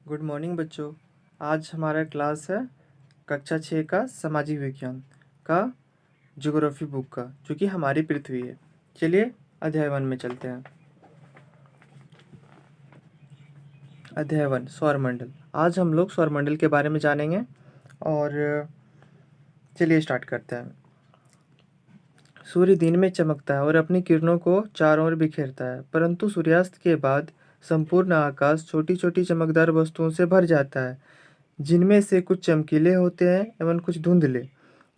Good morning बच्चों। आज हमारा क्लास है कक्षा 6 का सामाजिक विज्ञान का ज्योग्राफी बुक का, जो कि हमारी पृथ्वी है। चलिए अध्याय 1 में चलते हैं। अध्याय 1 सौरमंडल। आज हम लोग सौरमंडल के बारे में जानेंगे और चलिए स्टार्ट करते हैं। सूर्य दिन में चमकता है और अपनी किरणों को चारों ओर बिखेरता है, परंतु सूर्यास्त के बाद संपूर्ण आकाश छोटी छोटी चमकदार वस्तुओं से भर जाता है, जिनमें से कुछ चमकीले होते हैं एवं कुछ धुंधले।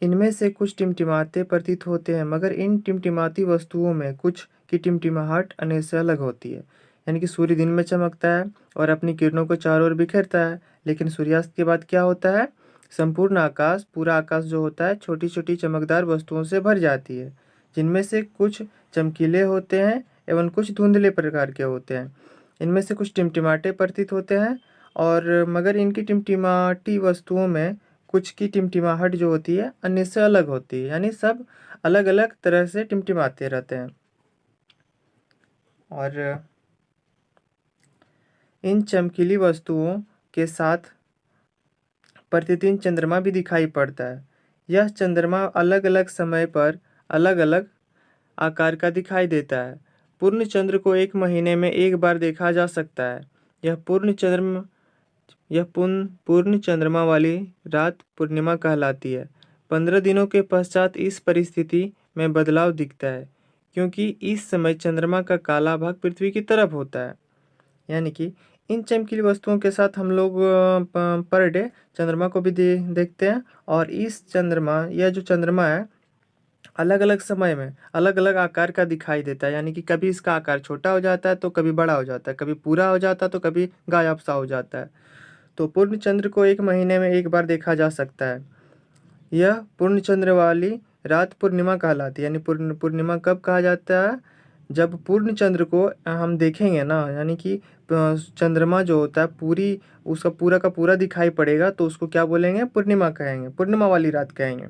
इनमें से कुछ टिमटिमाते प्रतीत होते हैं, मगर इन टिमटिमाती वस्तुओं में कुछ की टिमटिमाहट अन्य से अलग होती है। यानी कि सूर्य दिन में चमकता है और अपनी किरणों को चारों ओर बिखेरता है, लेकिन सूर्यास्त के बाद क्या होता है? संपूर्ण आकाश, पूरा आकाश जो होता है, छोटी छोटी चमकदार वस्तुओं से भर जाती है, जिनमें से कुछ चमकीले होते हैं एवं कुछ धुंधले प्रकार के होते हैं। इनमें से कुछ टिमटिमाटे प्रतीत होते हैं और मगर इनकी टिमटिमाटी वस्तुओं में कुछ की टिमटिमाहट जो होती है अन्य से अलग होती है, यानी सब अलग अलग तरह से टिमटिमाते रहते हैं। और इन चमकीली वस्तुओं के साथ प्रतिदिन चंद्रमा भी दिखाई पड़ता है। यह चंद्रमा अलग अलग समय पर अलग अलग आकार का दिखाई देता है। पूर्ण चंद्र को एक महीने में एक बार देखा जा सकता है। यह पूर्ण चंद्रमा वाली रात पूर्णिमा कहलाती है। 15 दिनों के पश्चात इस परिस्थिति में बदलाव दिखता है, क्योंकि इस समय चंद्रमा का काला भाग पृथ्वी की तरफ होता है। यानी कि इन चमकीली वस्तुओं के साथ हम लोग पर डे चंद्रमा को भी देखते हैं। और इस चंद्रमा, यह जो चंद्रमा है, अलग अलग समय में अलग अलग आकार का दिखाई देता है। यानी कि कभी इसका आकार छोटा हो जाता है तो कभी बड़ा हो जाता है, कभी पूरा हो जाता है तो कभी गायब सा हो जाता है। तो पूर्ण चंद्र को एक महीने में एक बार देखा जा सकता है। यह पूर्ण चंद्र वाली रात पूर्णिमा कहलाती है। यानी पूर्णिमा कब कहा जाता है? जब पूर्ण चंद्र को हम देखेंगे ना, यानी कि चंद्रमा जो होता है पूरी उसका पूरा का पूरा दिखाई पड़ेगा, तो उसको क्या बोलेंगे? पूर्णिमा कहेंगे, पूर्णिमा वाली रात कहेंगे।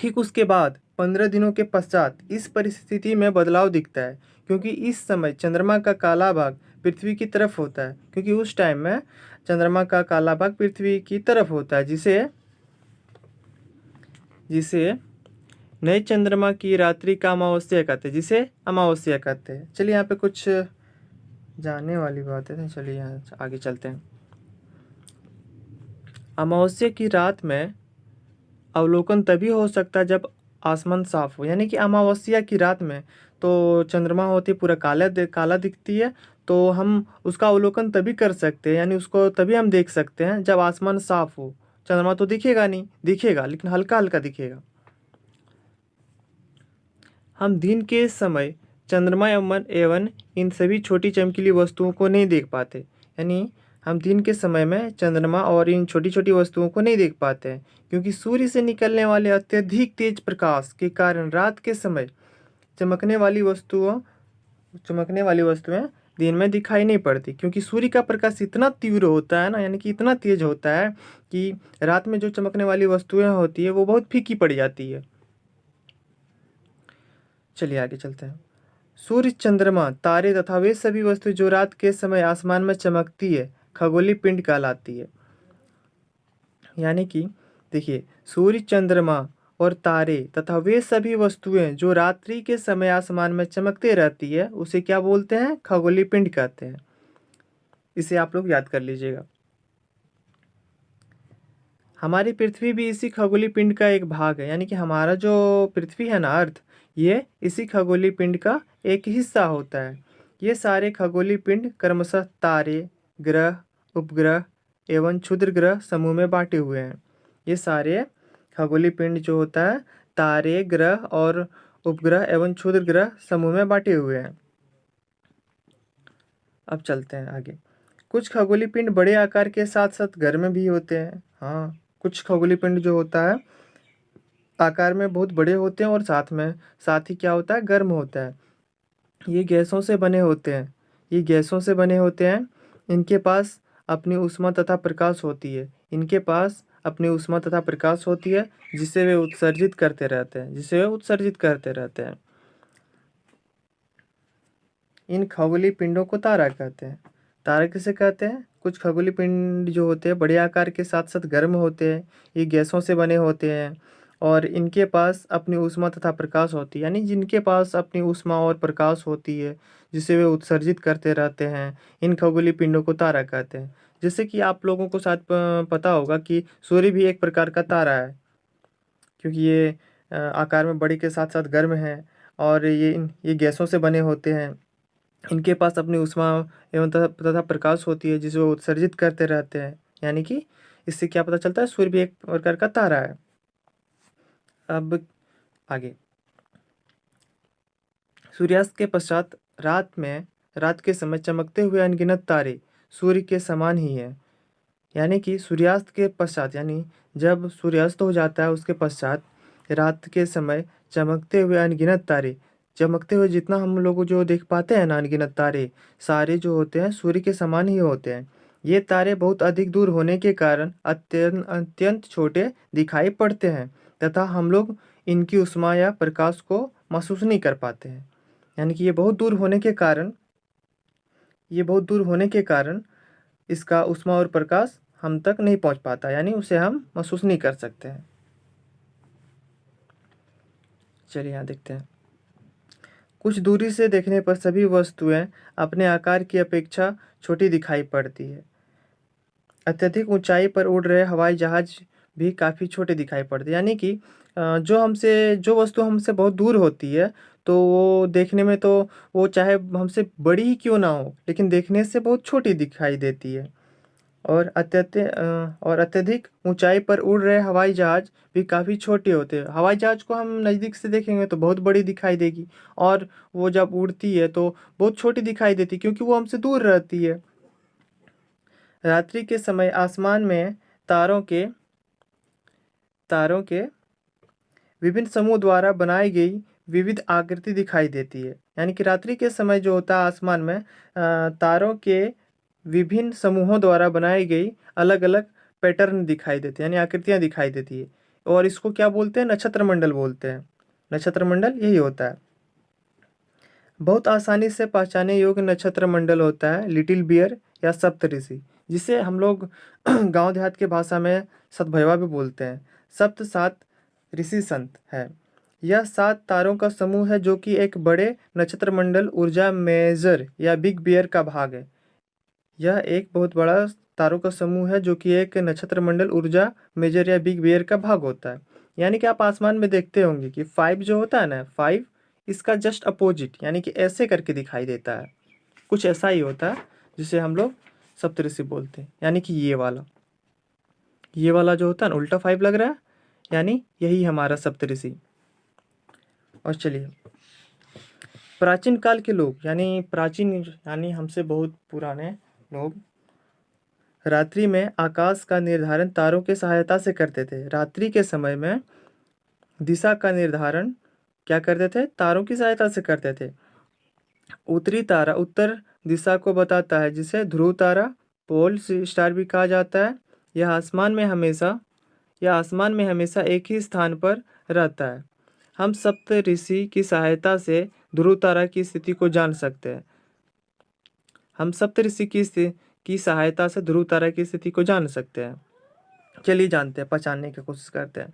ठीक उसके बाद 15 दिनों के पश्चात इस परिस्थिति में बदलाव दिखता है, क्योंकि इस समय चंद्रमा का काला भाग पृथ्वी की तरफ होता है। क्योंकि उस टाइम में चंद्रमा का काला भाग पृथ्वी की तरफ होता है, जिसे जिसे नए चंद्रमा की रात्रि का अमावस्या कहते हैं, जिसे अमावस्या कहते हैं। चलिए यहाँ पे कुछ जानने वाली बात है, चलिए यहाँ आगे चलते हैं। अमावस्या की रात में अवलोकन तभी हो सकता है जब आसमान साफ हो। यानी कि अमावस्या की रात में तो चंद्रमा होती है पूरा काला दिखती है, तो हम उसका अवलोकन तभी कर सकते हैं, यानी उसको तभी हम देख सकते हैं जब आसमान साफ हो। चंद्रमा तो दिखेगा नहीं, दिखेगा लेकिन हल्का हल्का दिखेगा। हम दिन के समय चंद्रमा एवं इन सभी छोटी चमकीली वस्तुओं को नहीं देख पाते। यानी हम दिन के समय में चंद्रमा और इन छोटी छोटी वस्तुओं को नहीं देख पाते हैं, क्योंकि सूर्य से निकलने वाले अत्यधिक तेज प्रकाश के कारण रात के समय चमकने वाली वस्तुएं दिन में दिखाई नहीं पड़ती। क्योंकि सूर्य का प्रकाश इतना तीव्र होता है ना, यानी कि इतना तेज होता है कि रात में जो चमकने वाली वस्तुएं होती है वो बहुत फीकी पड़ जाती है। चलिए आगे चलते हैं। सूर्य, चंद्रमा, तारे तथा वे सभी वस्तु जो रात के समय आसमान में चमकती है खगोलीय पिंड कहलाती है। यानी कि देखिए, सूर्य, चंद्रमा और तारे तथा वे सभी वस्तुएं जो रात्रि के समय आसमान में चमकते रहती है, उसे क्या बोलते हैं? खगोलीय पिंड कहते हैं। इसे आप लोग याद कर लीजिएगा। हमारी पृथ्वी भी इसी खगोलीय पिंड का एक भाग है। यानी कि हमारा जो पृथ्वी है ना, अर्थ, ये इसी खगोलीय पिंड का एक हिस्सा होता है। ये सारे खगोलीय पिंड क्रमशः तारे, ग्रह, उपग्रह एवं क्षुद्र ग्रह समूह में बांटे हुए हैं। ये सारे खगोलीय पिंड जो होता है तारे, ग्रह और उपग्रह एवं क्षुद्र ग्रह समूह में बांटे हुए हैं। अब चलते हैं आगे। कुछ खगोलीय पिंड बड़े आकार के साथ साथ घर में भी होते हैं। हाँ, कुछ खगोलीय पिंड जो होता है आकार में बहुत बड़े होते हैं और साथ ही क्या होता है? गर्म होता है। ये गैसों से बने होते हैं। इनके पास अपनी ऊष्मा तथा प्रकाश होती है। जिसे वे उत्सर्जित करते रहते हैं। इन खगोलीय पिंडों को तारा कहते हैं। तारा किसे कहते हैं? कुछ खगोलीय पिंड जो होते हैं बड़े आकार के साथ साथ गर्म होते हैं, ये गैसों से बने होते हैं और इनके पास अपनी ऊष्मा तथा प्रकाश होती है, यानी जिनके पास अपनी ऊष्मा और प्रकाश होती है जिसे वे उत्सर्जित करते रहते हैं, इन खगोलीय पिंडों को तारा कहते हैं। जैसे कि आप लोगों को शायद पता होगा कि सूर्य भी एक प्रकार का तारा है, क्योंकि ये आकार में बड़ी के साथ साथ गर्म है और ये गैसों से बने होते हैं। इनके पास अपनी ऊष्मा एवं तथा प्रकाश होती है जिसे वो उत्सर्जित करते रहते हैं, यानी कि इससे क्या पता चलता है, सूर्य भी एक प्रकार का तारा है। अब आगे, सूर्यास्त के पश्चात रात के समय चमकते हुए अनगिनत तारे सूर्य के समान ही हैं। यानी कि सूर्यास्त के पश्चात, यानी जब सूर्यास्त हो जाता है उसके पश्चात रात के समय चमकते हुए अनगिनत तारे, चमकते हुए जितना हम लोग जो देख पाते हैं ना, अनगिनत तारे सारे जो होते हैं सूर्य के समान ही होते हैं। ये तारे बहुत अधिक दूर होने के कारण अत्यंत अत्यंत छोटे दिखाई पड़ते हैं तथा हम लोग इनकी ऊष्मा या प्रकाश को महसूस नहीं कर पाते हैं। यानी कि ये बहुत दूर होने के कारण इसका ऊष्मा और प्रकाश हम तक नहीं पहुंच पाता, यानी उसे हम महसूस नहीं कर सकते हैं। चलिए यहाँ देखते हैं। कुछ दूरी से देखने पर सभी वस्तुएं अपने आकार की अपेक्षा छोटी दिखाई पड़ती है। अत्यधिक ऊंचाई पर उड़ रहे हवाई जहाज भी काफ़ी छोटे दिखाई पड़ते हैं, यानी कि जो वस्तु हमसे बहुत दूर होती है तो वो देखने में तो वो चाहे हमसे बड़ी ही क्यों ना हो लेकिन देखने से बहुत छोटी दिखाई देती है। और अत्यधिक ऊंचाई पर उड़ रहे हवाई जहाज भी काफ़ी छोटे होते हैं। हवाई जहाज को हम नज़दीक से देखेंगे तो बहुत बड़ी दिखाई देगी और वो जब उड़ती है तो बहुत छोटी दिखाई देती है क्योंकि वो हमसे दूर रहती है। रात्रि के समय आसमान में तारों के विभिन्न समूह द्वारा बनाई गई विविध आकृति दिखाई देती है। यानी कि रात्रि के समय जो होता है आसमान में तारों के विभिन्न समूहों द्वारा बनाई गई अलग अलग पैटर्न दिखाई देते हैं, यानी आकृतियाँ दिखाई देती है। और इसको क्या बोलते हैं? नक्षत्र मंडल बोलते हैं। नक्षत्र मंडल यही होता है। बहुत आसानी से पहचाने योग्य नक्षत्र मंडल होता है लिटिल बियर या सप्तऋषि, जिसे हम लोग गांव देहात के भाषा में सतभैवा भी बोलते हैं। सप्त सात ऋषि संत है। यह 7 तारों का समूह है जो कि एक बड़े नक्षत्र मंडल ऊर्जा मेजर या बिग बियर का भाग है। यह एक बहुत बड़ा तारों का समूह है जो कि एक नक्षत्र मंडल ऊर्जा मेजर या बिग बियर का भाग होता है। यानी कि आप आसमान में देखते होंगे कि 5 जो होता है ना, 5 इसका जस्ट अपोजिट, यानी कि ऐसे करके दिखाई देता है। कुछ ऐसा ही होता है जिसे हम लोग सप्तऋषि बोलते हैं। यानी कि ये वाला जो होता है ना, उल्टा 5 लग रहा है, यानी यही हमारा सप्तऋषि। और चलिए, प्राचीन काल के लोग यानी हमसे बहुत पुराने लोग रात्रि में आकाश का निर्धारण तारों के सहायता से करते थे। रात्रि के समय में दिशा का निर्धारण क्या करते थे? तारों की सहायता से करते थे। उत्तरी तारा उत्तर दिशा को बताता है, जिसे ध्रुव तारा पोल स्टार भी कहा जाता है। यह आसमान में हमेशा एक ही स्थान पर रहता है। हम सप्तऋषि की सहायता से ध्रुव तारा की स्थिति को जान सकते हैं। चलिए जानते हैं, पहचानने की कोशिश करते हैं।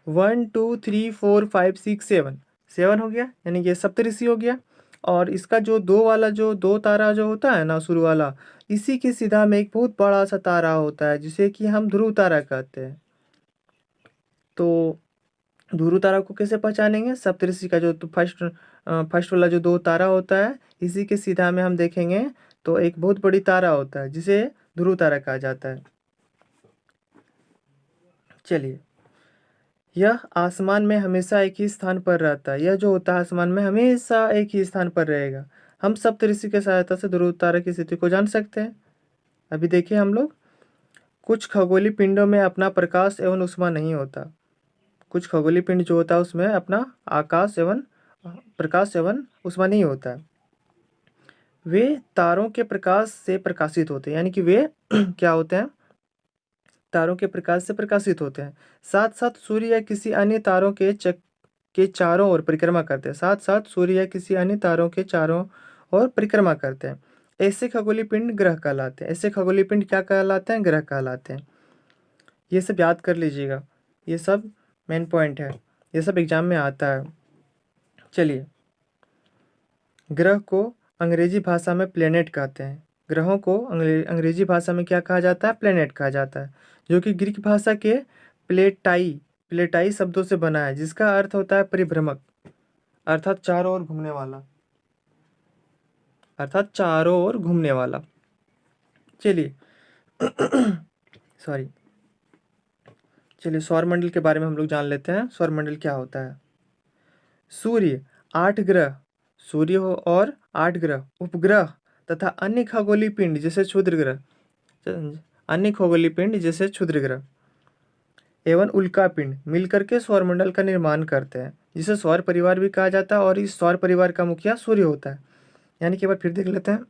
1 2 3 4 5 6 7 हो गया, यानी ये सप्तऋषि हो गया। और इसका जो दो तारा जो होता है ना, शुरू वाला, इसी के सीधा में एक बहुत बड़ा सा तारा होता है जिसे कि हम ध्रुव तारा कहते हैं। तो ध्रुव तारा को कैसे पहचानेंगे? सप्तऋषि का जो फर्स्ट वाला जो 2 तारा होता है, इसी के सीधा में हम देखेंगे तो एक बहुत बड़ी तारा होता है जिसे ध्रुव तारा कहा जाता है। चलिए, यह आसमान में हमेशा एक ही स्थान पर रहता है। यह जो होता है आसमान में हमेशा एक ही स्थान पर रहेगा। हम सप्तऋषि की सहायता से ध्रुव तारा की स्थिति को जान सकते हैं। अभी देखिए हम लोग, कुछ खगोलीय पिंडों में अपना प्रकाश एवं ऊष्मा नहीं होता। कुछ खगोलीय पिंड जो होता है उसमें अपना प्रकाश एवं ऊष्मा नहीं होता। वे तारों के प्रकाश से प्रकाशित होते हैं, यानी कि वे क्या होते हैं? तारों के प्रकाश से प्रकाशित होते हैं। साथ साथ सूर्य या किसी अन्य तारों के चारों ओर परिक्रमा करते हैं। ऐसे खगोलीय पिंड ग्रह कहलाते हैं। ऐसे खगोलीय पिंड क्या कहलाते हैं? ग्रह कहलाते हैं। ये सब याद कर लीजिएगा, ये सब मेन पॉइंट है, ये सब एग्जाम में आता है। चलिए, ग्रह को अंग्रेजी भाषा में प्लेनेट कहते हैं। ग्रहों को अंग्रेजी भाषा में क्या कहा जाता है? प्लेनेट कहा जाता है, जो कि ग्रीक भाषा के प्लेटाई शब्दों से बना है, जिसका अर्थ होता है परिभ्रमक, अर्थात चारों ओर घूमने वाला, अर्थात चारों ओर घूमने वाला। चलिए सॉरी चलिए सौरमंडल के बारे में हम लोग जान लेते हैं। सौरमंडल क्या होता है? सूर्य, 8 ग्रह, सूर्य हो और 8 ग्रह, उपग्रह तथा अन्य खगोलीय पिंड जैसे क्षुद्र ग्रह, एवं उल्का पिंड मिलकर के सौरमंडल का निर्माण करते हैं, जिसे सौर परिवार भी कहा जाता है। और इस सौर परिवार का मुखिया सूर्य होता है। यानी कि एक बार फिर देख लेते हैं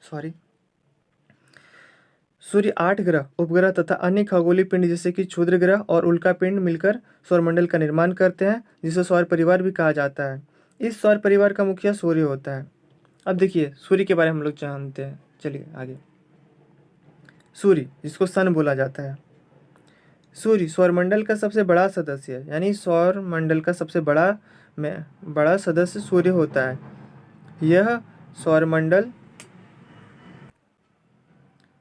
सॉरी सूर्य, 8 ग्रह, उपग्रह तथा अन्य खगोलीय पिंड जैसे कि क्षुद्र ग्रह और उल्का पिंड मिलकर सौरमंडल का निर्माण करते हैं, जिसे सौर परिवार भी कहा जाता है। इस सौर परिवार का मुखिया सूर्य होता है। अब देखिए, सूर्य के बारे में हम लोग जानते हैं। चलिए आगे। सूर्य, जिसको सन बोला जाता है, सूर्य सौरमंडल का सबसे बड़ा सदस्य है। यानी सौरमंडल का सबसे बड़ा सदस्य सूर्य होता है।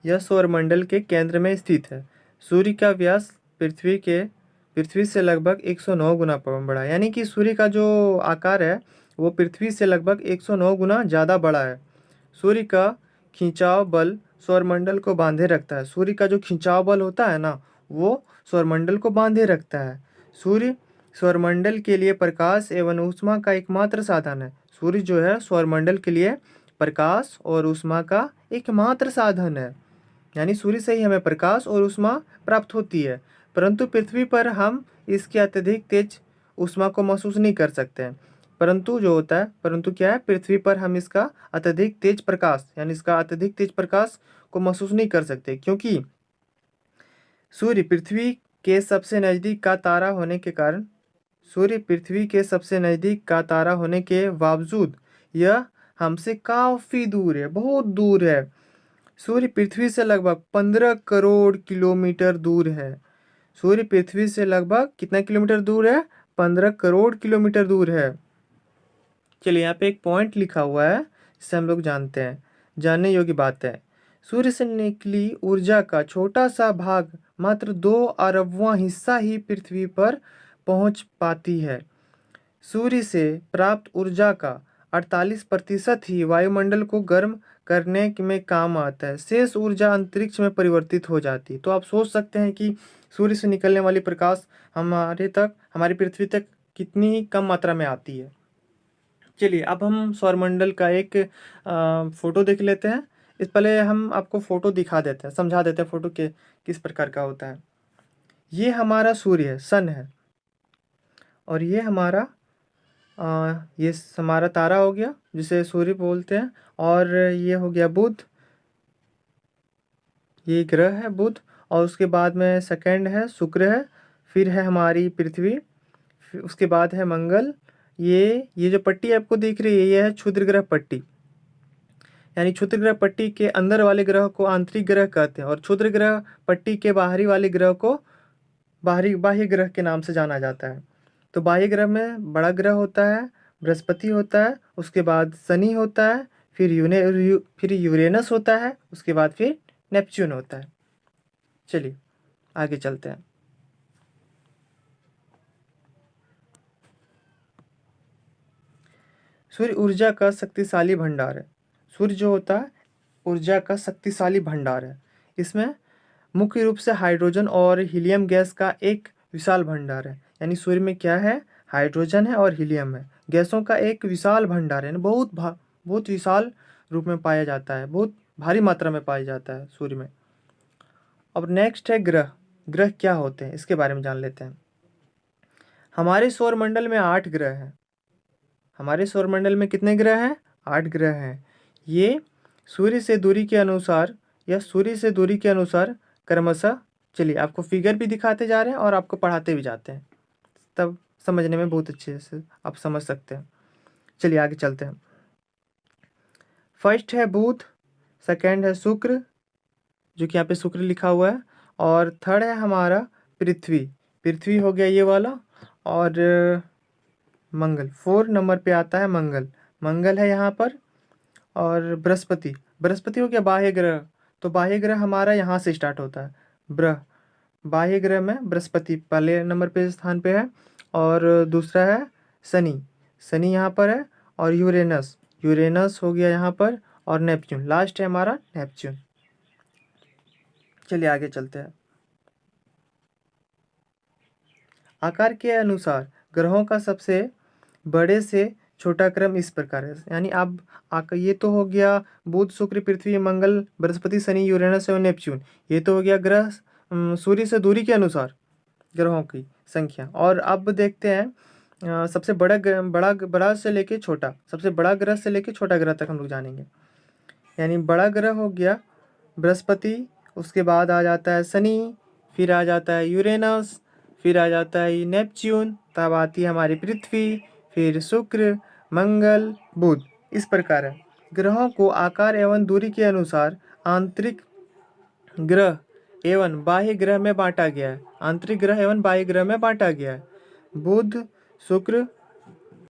यह सौरमंडल के केंद्र में स्थित है। सूर्य का व्यास पृथ्वी से लगभग 109 गुना बड़ा है। यानी कि सूर्य का जो आकार है वो पृथ्वी से लगभग 109 गुना ज़्यादा बड़ा है। सूर्य का खिंचाव बल सौरमंडल को बांधे रखता है। सूर्य का जो खिंचाव बल होता है ना, वो सौरमंडल को बांधे रखता है। सूर्य सौरमंडल के लिए प्रकाश एवं ऊष्मा का एकमात्र साधन है। सूर्य जो है सौरमंडल के लिए प्रकाश और ऊष्मा का एकमात्र साधन है। यानी सूर्य से ही हमें प्रकाश और ऊष्मा प्राप्त होती है, परंतु पृथ्वी पर हम इसकी अत्यधिक तेज ऊष्मा को महसूस नहीं कर सकते हैं। परंतु क्या है, पृथ्वी पर हम इसका अत्यधिक तेज प्रकाश को महसूस नहीं कर सकते, क्योंकि सूर्य पृथ्वी के सबसे नज़दीक का तारा होने के बावजूद यह हमसे काफ़ी दूर है, बहुत दूर है। सूर्य पृथ्वी से लगभग 15 करोड़ किलोमीटर दूर है। सूर्य पृथ्वी से लगभग कितना किलोमीटर दूर है? 15 करोड़ किलोमीटर दूर है। चलिए, यहाँ पे एक पॉइंट लिखा हुआ है, जिसे हम लोग जानने योग्य बात है। सूर्य से निकली ऊर्जा का छोटा सा भाग, मात्र 2 अरबवां हिस्सा ही पृथ्वी पर पहुंच पाती है। सूर्य से प्राप्त ऊर्जा का 48% ही वायुमंडल को गर्म करने में काम आता है। शेष ऊर्जा अंतरिक्ष में परिवर्तित हो जाती है। तो आप सोच सकते हैं कि सूर्य से निकलने वाली प्रकाश हमारी पृथ्वी तक कितनी कम मात्रा में आती है। चलिए, अब हम सौरमंडल का एक फोटो देख लेते हैं। इस पहले हम आपको फोटो दिखा देते हैं, समझा देते हैं फोटो के किस प्रकार का होता है। ये हमारा सूर्य है, सन है, और ये हमारा तारा हो गया, जिसे सूर्य बोलते हैं। और ये हो गया बुध, ये ग्रह है बुध। और उसके बाद में सेकंड है शुक्र है, फिर है हमारी पृथ्वी, फिर उसके बाद है मंगल। ये जो पट्टी आपको दिख रही है, ये है क्षुद्र ग्रह पट्टी। यानी क्षुद्र ग्रह पट्टी के अंदर वाले ग्रह को आंतरिक ग्रह कहते हैं, और क्षुद्र ग्रह पट्टी के बाहरी वाले ग्रह को बाह्य ग्रह के नाम से जाना जाता है। तो बाह्य ग्रह में बड़ा ग्रह होता है, बृहस्पति होता है, उसके बाद शनि होता है, फिर यूरेनस होता है, उसके बाद फिर नेपच्यून होता है। चलिए आगे चलते हैं। सूर्य ऊर्जा का शक्तिशाली भंडार है। सूर्य जो होता है ऊर्जा का शक्तिशाली भंडार है। इसमें मुख्य रूप से हाइड्रोजन और हीलियम गैस का एक विशाल भंडार है। यानी सूर्य में क्या है? हाइड्रोजन है और हीलियम है, गैसों का एक विशाल भंडार है। बहुत विशाल रूप में पाया जाता है, बहुत भारी मात्रा में पाया जाता है सूर्य में। अब नेक्स्ट है ग्रह। ग्रह क्या होते हैं, इसके बारे में जान लेते हैं। हमारे सौरमंडल में 8 ग्रह हैं। हमारे सौरमंडल में कितने ग्रह हैं? 8 ग्रह हैं। ये सूर्य से दूरी के अनुसार क्रमशः, चलिए आपको फिगर भी दिखाते जा रहे हैं और आपको पढ़ाते भी जाते हैं, तब समझने में बहुत अच्छे से आप समझ सकते हैं। चलिए आगे चलते हैं। फर्स्ट है बुध, सेकंड है शुक्र, जो कि यहाँ पे शुक्र लिखा हुआ है, और थर्ड है हमारा पृथ्वी। पृथ्वी हो गया ये वाला, और मंगल 4 नंबर पे आता है मंगल। मंगल है यहाँ पर, और बृहस्पति। बृहस्पति हो गया बाह्य ग्रह, तो बाह्य ग्रह हमारा यहाँ से स्टार्ट होता है। बाह्य ग्रह में बृहस्पति पहले नंबर पे स्थान पे है, और दूसरा है शनि। शनि यहाँ पर है, और यूरेनस। यूरेनस हो गया यहाँ पर, और नेपच्यून लास्ट है हमारा नेपच्यून। चलिए आगे चलते हैं। आकार के अनुसार ग्रहों का सबसे बड़े से छोटा क्रम इस प्रकार है। यानी अब ये तो हो गया बुध शुक्र पृथ्वी मंगल बृहस्पति शनि यूरेनस और नेपच्यून। ये तो हो गया ग्रह सूर्य से दूरी के अनुसार ग्रहों की संख्या। और अब देखते हैं सबसे बड़ा से लेके छोटा, सबसे बड़ा ग्रह से लेके छोटा ग्रह तक हम लोग जानेंगे। यानी बड़ा ग्रह हो गया बृहस्पति, उसके बाद आ जाता है शनि, फिर आ जाता है यूरेनस, फिर आ जाता है नेपच्यून, तब आती है हमारी पृथ्वी, फिर शुक्र मंगल बुध। इस प्रकार है। ग्रहों को आकार एवं दूरी के अनुसार आंतरिक ग्रह एवं बाह्य ग्रह में बांटा गया है। आंतरिक ग्रह एवं बाह्य ग्रह में बांटा गया है। बुध शुक्र